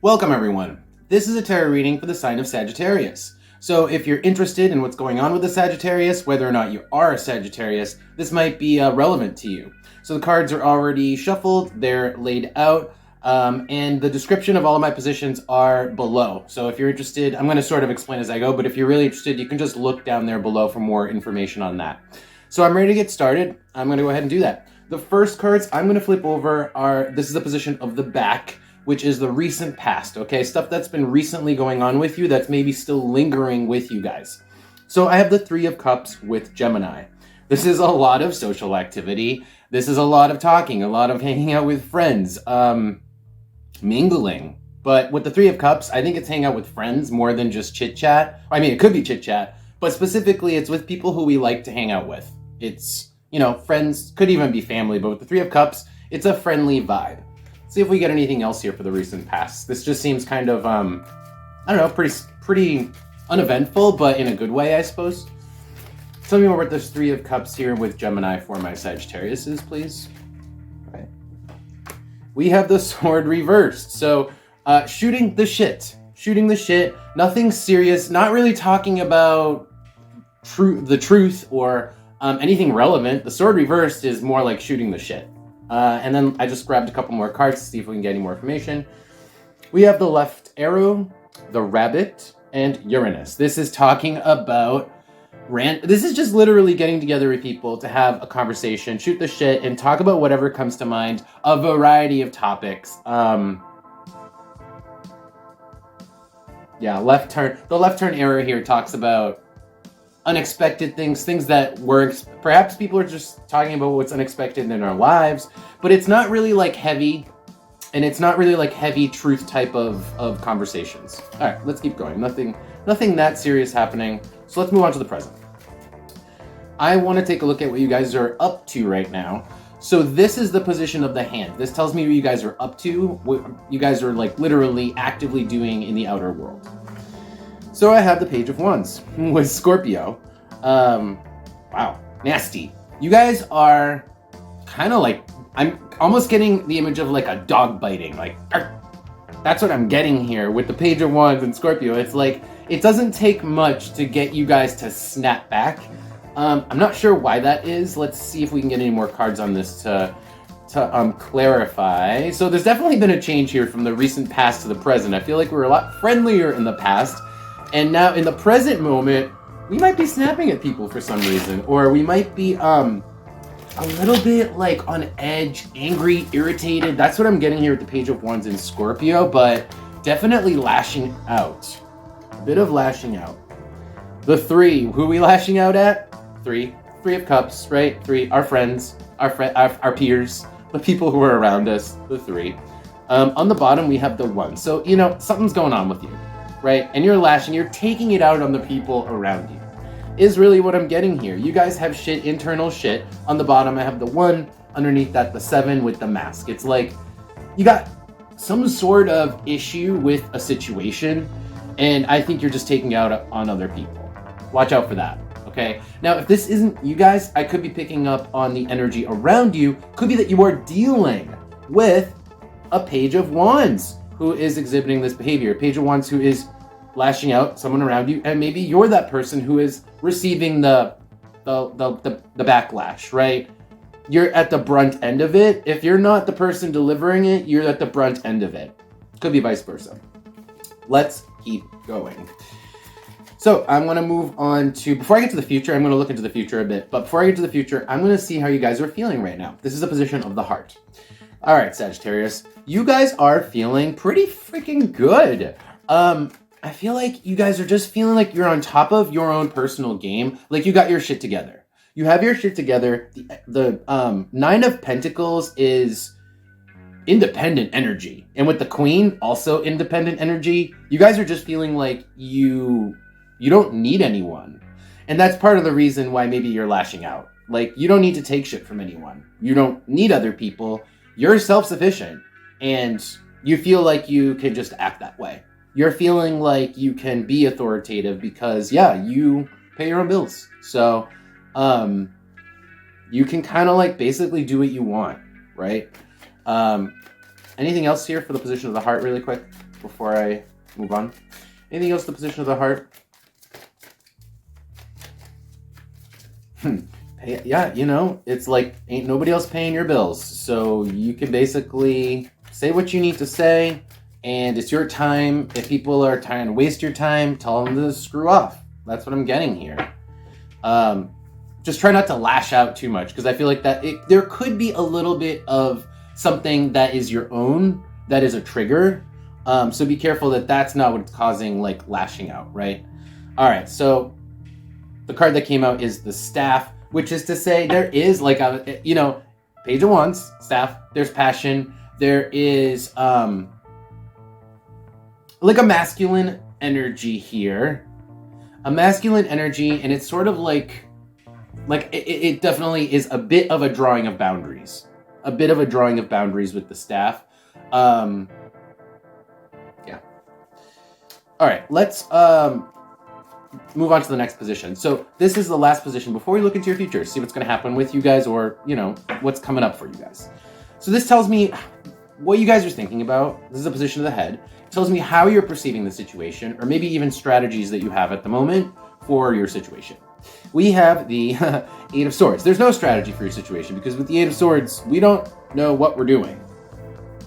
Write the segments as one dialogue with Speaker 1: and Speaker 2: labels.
Speaker 1: Welcome everyone. This is a tarot reading for the sign of Sagittarius. So if you're interested in what's going on with the Sagittarius, whether or not you are a Sagittarius, this might be relevant to you. So the cards are already shuffled, they're laid out, and the description of all of my positions are below. So if you're interested, I'm going to sort of explain as I go, but if you're really interested, you can just look down there below for more information on that. So I'm ready to get started. I'm going to go ahead and do that. The first cards I'm going to flip over are, this is the position of the back, which is the recent past, okay? Stuff that's been recently going on with you that's maybe still lingering with you guys. So I have the Three of Cups with Gemini. This is a lot of social activity. This is a lot of talking, a lot of hanging out with friends, mingling. But with the Three of Cups, I think it's hang out with friends more than just chit-chat. I mean, it could be chit-chat, but specifically it's with people who we like to hang out with. It's, you know, friends, could even be family, but with the Three of Cups, it's a friendly vibe. See if we get anything else here for the recent past. This just seems kind of, I don't know, pretty uneventful, but in a good way, I suppose. Tell me more about this Three of Cups here with Gemini for my Sagittariuses, please. Okay. We have the Sword reversed. So, shooting the shit. Nothing serious, not really talking about the truth or anything relevant. The Sword reversed is more like shooting the shit. And then I just grabbed a couple more cards to see if we can get any more information. We have the left arrow, the rabbit, and Uranus. This is talking about this is just literally getting together with people to have a conversation, shoot the shit, and talk about whatever comes to mind, a variety of topics. Yeah, left turn. The left turn arrow here talks about unexpected things that were, perhaps people are just talking about what's unexpected in our lives, but it's not really like heavy, and it's not really like heavy truth type of conversations. All right, let's keep going. Nothing that serious happening. So let's move on to the present. I want to take a look at what you guys are up to right now. So this is the position of the hand. This tells me what you guys are up to, what you guys are like literally actively doing in the outer world. So I have the Page of Wands with Scorpio. Wow, nasty. You guys are kind of like, I'm almost getting the image of like a dog biting. Like, that's what I'm getting here with the Page of Wands and Scorpio. It's like, it doesn't take much to get you guys to snap back. I'm not sure why that is. Let's see if we can get any more cards on this to clarify. So there's definitely been a change here from the recent past to the present. I feel like we were a lot friendlier in the past. And now in the present moment, we might be snapping at people for some reason, or we might be a little bit like on edge, angry, irritated. That's what I'm getting here with the Page of Wands in Scorpio, but definitely lashing out. A bit of lashing out. The Three, who are we lashing out at? Three of Cups, right? Three, our friends, our peers, the people who are around us, the Three. On the bottom, we have the One. So, you know, something's going on with you. Right? And you're lashing, you're taking it out on the people around you, is really what I'm getting here. You guys have shit, internal shit. On the bottom, I have the One. Underneath that, the Seven with the mask. It's like, you got some sort of issue with a situation, and I think you're just taking out on other people. Watch out for that, okay? Now, if this isn't you guys, I could be picking up on the energy around you. Could be that you are dealing with a Page of Wands who is exhibiting this behavior. Page of Wands who is lashing out someone around you, and maybe you're that person who is receiving the backlash, right? You're at the brunt end of it. If you're not the person delivering it, you're at the brunt end of it. Could be vice versa. Let's keep going. So I'm going to move on to, before I get to the future, I'm going to look into the future a bit, but before I get to the future, I'm going to see how you guys are feeling right now. This is a position of the heart. All right, Sagittarius, you guys are feeling pretty freaking good. I feel like you guys are just feeling like you're on top of your own personal game. Like you got your shit together. You have your shit together. The Nine of Pentacles is independent energy. And with the Queen, also independent energy. You guys are just feeling like you don't need anyone. And that's part of the reason why maybe you're lashing out. Like, you don't need to take shit from anyone. You don't need other people. You're self-sufficient, and you feel like you can just act that way. You're feeling like you can be authoritative because, yeah, you pay your own bills. So, you can kind of like basically do what you want, right? Anything else here for the position of the heart really quick? before I move on? Anything else? The position of the heart. Yeah, you know, it's like ain't nobody else paying your bills, so you can basically say what you need to say, and it's your time. If people are trying to waste your time, tell them to screw off. That's what I'm getting here. Just try not to lash out too much, because I feel like that there could be a little bit of something that is your own, that is a trigger. So be careful that that's not what's causing like lashing out, right? All right, so the card that came out is the staff, which is to say there is like a, you know, Page of Wands, staff, there's passion, there is like a masculine energy here. A masculine energy, and it's sort of like it definitely is a bit of a drawing of boundaries. A bit of a drawing of boundaries with the staff. Yeah. All right, let's move on to the next position. So this is the last position before we look into your future, see what's going to happen with you guys, or, you know, what's coming up for you guys. So this tells me what you guys are thinking about. This is a position of the head. It tells me how you're perceiving the situation, or maybe even strategies that you have at the moment for your situation. We have the Eight of Swords. There's no strategy for your situation, because with the Eight of Swords, we don't know what we're doing.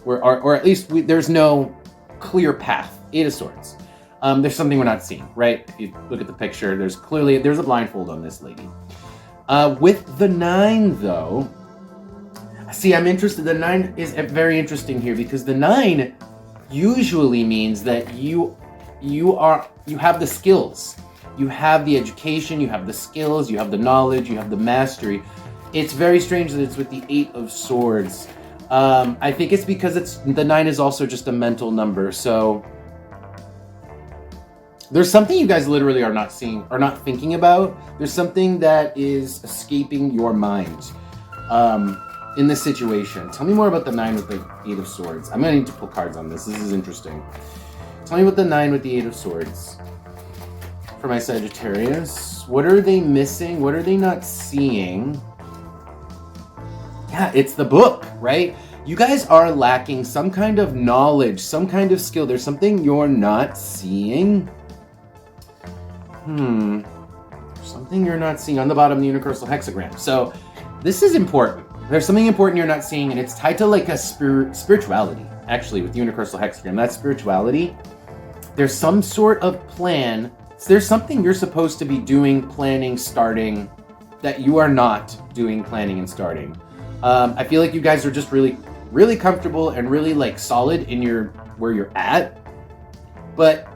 Speaker 1: Or at least there's no clear path. Eight of Swords. There's something we're not seeing, right? If you look at the picture, there's a blindfold on this lady. With the 9, though, see, I'm interested. The 9 is very interesting here, because the 9 usually means that you have the skills, you have the education, you have the skills, you have the knowledge, you have the mastery. It's very strange that it's with the 8 of Swords. I think it's because the 9 is also just a mental number, so there's something you guys literally are not seeing, are not thinking about. There's something that is escaping your mind in this situation. Tell me more about the 9 with the 8 of Swords. I'm gonna need to pull cards on this. This is interesting. Tell me about the 9 with the 8 of Swords. For my Sagittarius, what are they missing? What are they not seeing? Yeah, it's the book, right? You guys are lacking some kind of knowledge, some kind of skill. There's something you're not seeing. Something you're not seeing on the bottom of the universal hexagram. So this is important. There's something important you're not seeing, and it's tied to like a spirituality, actually, with the universal hexagram. That's spirituality. There's some sort of plan. There's something you're supposed to be doing, planning, starting, that you are not doing, planning, and starting. I feel like you guys are just really, really comfortable and really like solid in where you're at.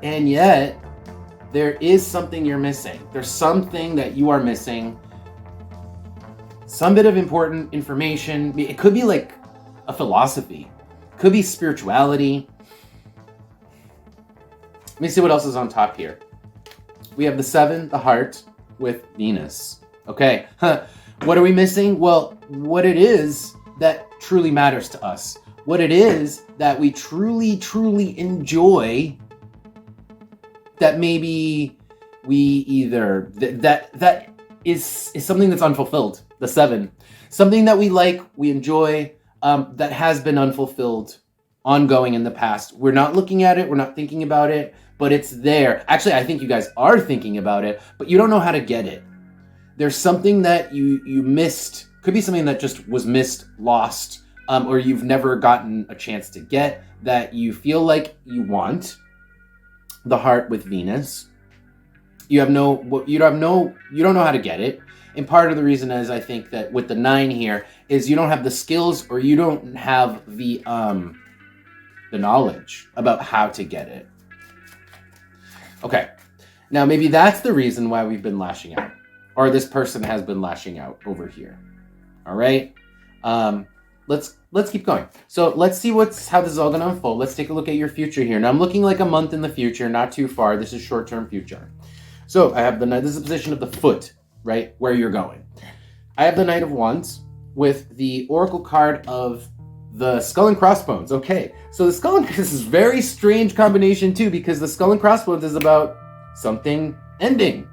Speaker 1: And yet, there is something you're missing. There's something that you are missing. Some bit of important information. It could be like a philosophy. It could be spirituality. Let me see what else is on top here. We have the 7, the heart, with Venus. Okay, what are we missing? Well, what it is that truly matters to us. What it is that we truly, truly enjoy, that maybe we either, that is something that's unfulfilled, the 7. Something that we like, we enjoy, that has been unfulfilled, ongoing in the past. We're not looking at it, we're not thinking about it, but it's there. Actually, I think you guys are thinking about it, but you don't know how to get it. There's something that you missed. Could be something that just was missed, lost, or you've never gotten a chance to get, that you feel like you want. The heart with Venus. You don't know how to get it. And part of the reason is, I think that with the 9 here is you don't have the skills, or you don't have the knowledge about how to get it. Okay, now maybe that's the reason why we've been lashing out, or this person has been lashing out over here. All right, let's keep going. So let's see how this is all going to unfold. Let's take a look at your future here. Now I'm looking like a month in the future, not too far. This is short-term future. So I have this is the position of the foot, right, where you're going. I have the Knight of Wands with the Oracle card of the Skull and Crossbones. Okay, so the Skull and this is a very strange combination too, because the Skull and Crossbones is about something ending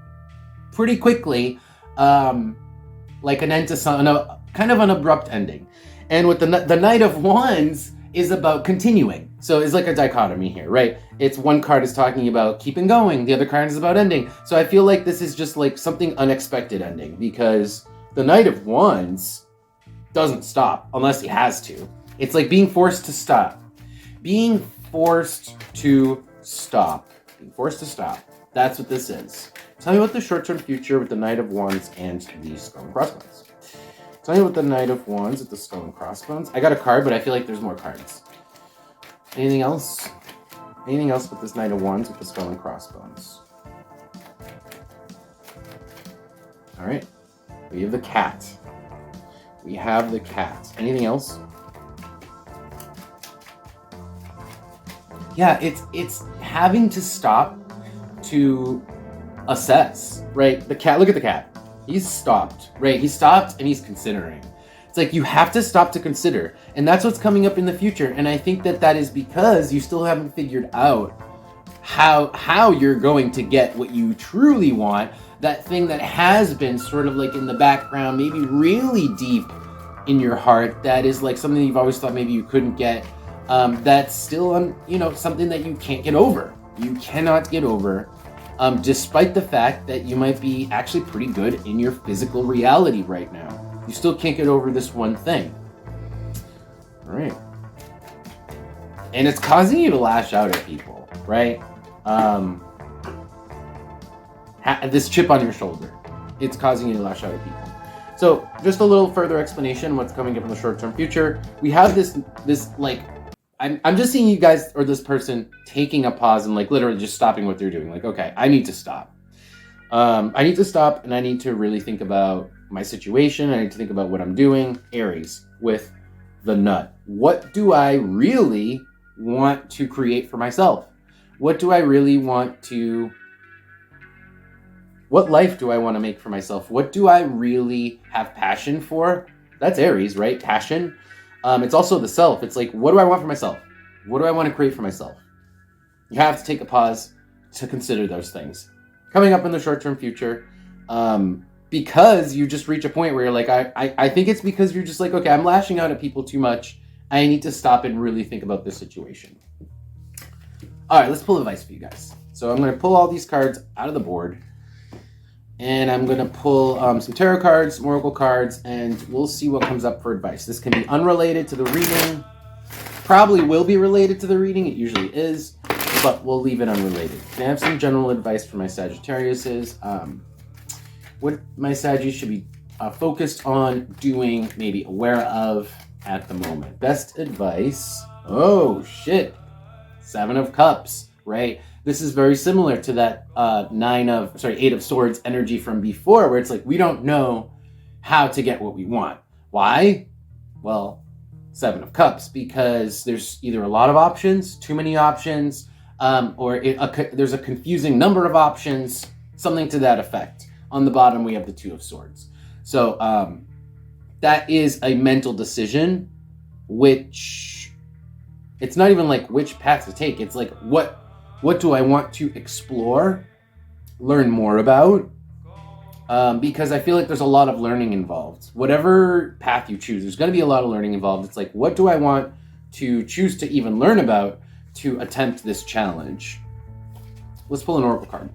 Speaker 1: pretty quickly, like an end to some, kind of an abrupt ending. And with the Knight of Wands, is about continuing. So it's like a dichotomy here, right? It's one card is talking about keeping going, the other card is about ending. So I feel like this is just like something unexpected ending, because the Knight of Wands doesn't stop unless he has to. It's like being forced to stop. Being forced to stop. Being forced to stop. That's what this is. Tell me about the short-term future with the Knight of Wands and the Skull and Crossbones. Tell me about the Knight of Wands with the Skull and Crossbones. I got a card, but I feel like there's more cards. Anything else? Anything else with this Knight of Wands with the Skull and Crossbones? All right. We have the cat. We have the cat. Anything else? Yeah, it's having to stop to assess, right? The cat, look at the cat. He's stopped, right? He stopped and he's considering. It's like you have to stop to consider. And that's what's coming up in the future. And I think that is because you still haven't figured out how you're going to get what you truly want. That thing that has been sort of like in the background, maybe really deep in your heart, that is like something you've always thought maybe you couldn't get. That's still, something that you can't get over. You cannot get over. Despite the fact that you might be actually pretty good in your physical reality right now. You still can't get over this one thing. All right. And it's causing you to lash out at people, right? This chip on your shoulder. It's causing you to lash out at people. So just a little further explanation what's coming up in the short-term future. We have this like, I'm just seeing you guys or this person taking a pause and like literally just stopping what they're doing. Like, okay, I need to stop. I need to stop and I need to really think about my situation. I need to think about what I'm doing. Aries with the nut. What do I really want to create for myself? What do I really want to... What life do I want to make for myself? What do I really have passion for? That's Aries, right? Passion. It's also the self. It's like, what do I want for myself? What do I want to create for myself? You have to take a pause to consider those things. Coming up in the short-term future, because you just reach a point where you're like, I think it's because you're just like, okay, I'm lashing out at people too much. I need to stop and really think about this situation. All right, let's pull advice for you guys. So I'm going to pull all these cards out of the board. And I'm going to pull some tarot cards, some oracle cards, and we'll see what comes up for advice. This can be unrelated to the reading. Probably will be related to the reading. It usually is, but we'll leave it unrelated. I have some general advice for my Sagittariuses. What my Saggies should be focused on doing, maybe aware of at the moment. Best advice. Oh, shit. 7 of Cups, right? This is very similar to that 8 of Swords energy from before, where it's like, we don't know how to get what we want. Why? Well, 7 of Cups, because there's either a lot of options, too many options, or there's a confusing number of options, something to that effect. On the bottom, we have the 2 of Swords. So that is a mental decision, which it's not even like which path to take. It's like, what do I want to explore, learn more about? Because I feel like there's a lot of learning involved. Whatever path you choose, there's going to be a lot of learning involved. It's like, what do I want to choose to even learn about to attempt this challenge? Let's pull an oracle card.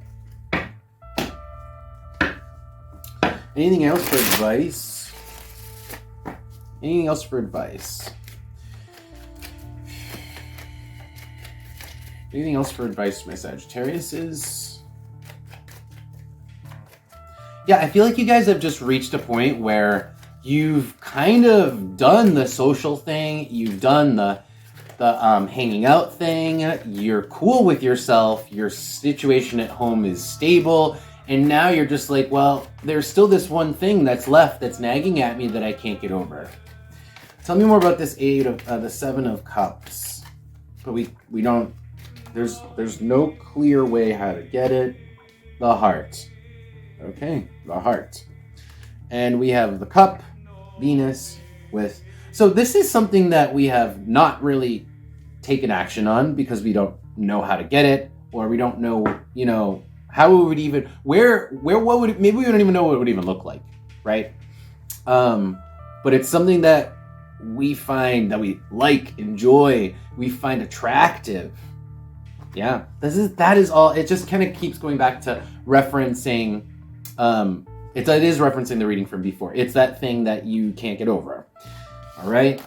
Speaker 1: Anything else for advice? Anything else for advice? Anything else for advice to my Sagittariuses? Yeah, I feel like you guys have just reached a point where you've kind of done the social thing, you've done the hanging out thing, you're cool with yourself, your situation at home is stable, and now you're just like, well, there's still this one thing that's left that's nagging at me that I can't get over. Tell me more about this the 7 of Cups. But we don't... There's no clear way how to get it. The heart. Okay, the heart. And we have the cup, Venus with... So this is something that we have not really taken action on because we don't know how to get it, or we don't know, how it would even... what would it... Maybe we don't even know what it would even look like, right? But it's something that we find that we like, enjoy, we find attractive. Yeah, that is all. It just kind of keeps going back to referencing, it is referencing the reading from before. It's that thing that you can't get over. All right.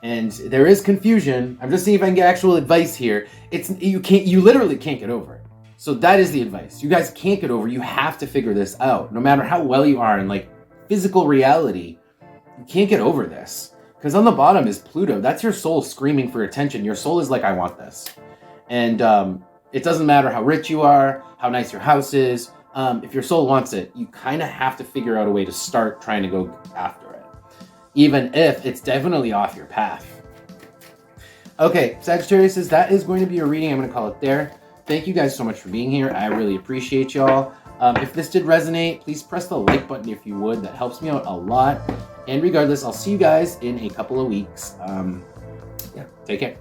Speaker 1: And there is confusion. I'm just seeing if I can get actual advice here. You literally can't get over it. So that is the advice. You guys can't get over. You have to figure this out. No matter how well you are in like physical reality, you can't get over this. Because on the bottom is Pluto. That's your soul screaming for attention. Your soul is like, I want this. And it doesn't matter how rich you are, how nice your house is. If your soul wants it, you kind of have to figure out a way to start trying to go after it, even if it's definitely off your path. Okay, Sagittarius, that is going to be your reading. I'm going to call it there. Thank you guys so much for being here. I really appreciate y'all. If this did resonate, please press the like button if you would. That helps me out a lot. And regardless, I'll see you guys in a couple of weeks. Yeah, take care.